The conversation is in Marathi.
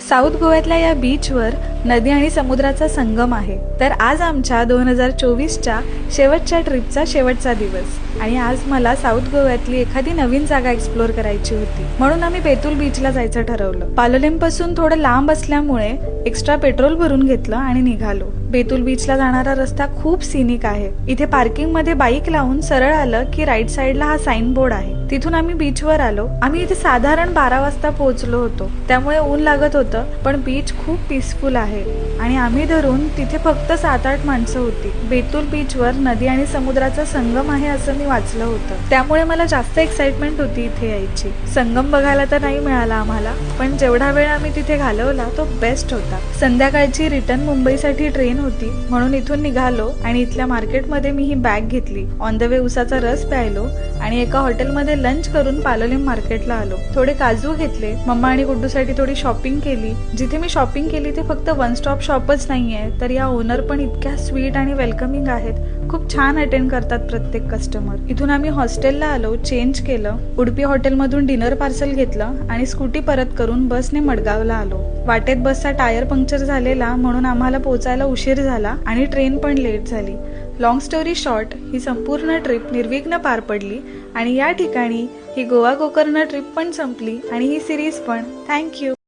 साऊथ गोव्यातल्या या बीचवर नदी आणि समुद्राचा संगम आहे। तर आज आमच्या 2024च्या शेवटच्या ट्रिपचा शेवटचा दिवस आणि आज मला साऊथ गोव्यातली एखादी नवीन जागा एक्सप्लोर करायची होती, म्हणून आम्ही बेतुल बीचला जायचं ठरवलं। पालोलेमपासून थोडं लांब असल्यामुळे एक्स्ट्रा पेट्रोल भरून घेतलं आणि निघालो। बेतुल बीचला जाणारा रस्ता खूप सिनिक आहे। इथे पार्किंग मध्ये बाईक लावून सरळ आलं की राईट साइडला हा साइन बोर्ड आहे। तिथून आम्ही बीचवर आलो। आम्ही इथे साधारण 12 वाजता पोहोचलो होतो, त्यामुळे ऊन लागत होतं, पण बीच खूप पीसफुल आहे आणि आम्ही धरून तिथे फक्त 7-8 माणसं होती। बेतुल बीचवर नदी आणि समुद्राचा संगम आहे असं मी वाचलं होतं, त्यामुळे मला जास्त एक्साइटमेंट होती इथे यायची। संगम बघायला तर नाही मिळाला आम्हाला, पण जेवढा वेळ आम्ही तिथे घालवला तो बेस्ट होता। संध्याकाळची रिटर्न मुंबईसाठी ट्रेन होती, म्हणून इथून निघालो आणि इथल्या मार्केटमध्ये मी ही बॅग घेतली। ऑन द वे उसाचा रस प्यायलो आणि एका हॉटेलमध्ये लंच करून पालोलेम मार्केटला आलो। थोडे काजू घेतले, मम्मा आणि गुड्डूसाठी थोडी शॉपिंग केली। जिथे मी शॉपिंग केली ते फक्त वन स्टॉप शॉपच नाहीये, तर या ओनर पण इतक्या स्वीट आणि वेलकमिंग आहेत। खूप छान अटेंड करतात प्रत्येक कस्टमर। इथून आम्ही हॉस्टेलला आलो, चेंज केलं, उडपी हॉटेलमधून डिनर पार्सल घेतलं आणि स्कूटी परत करून बसने मडगावला आलो। वाटेत बसचा टायर पंक्चर झालेला, म्हणून आम्हाला पोहोचायला उशीर झाला आणि ट्रेन पण लेट झाली। लॉंग स्टोरी शॉर्ट, ही संपूर्ण ट्रिप निर्विघ्न पार पडली आणि या ठिकाणी ही गोवा गोकर्ण ट्रिप पण संपली आणि ही सिरीज पण। थँक्यू।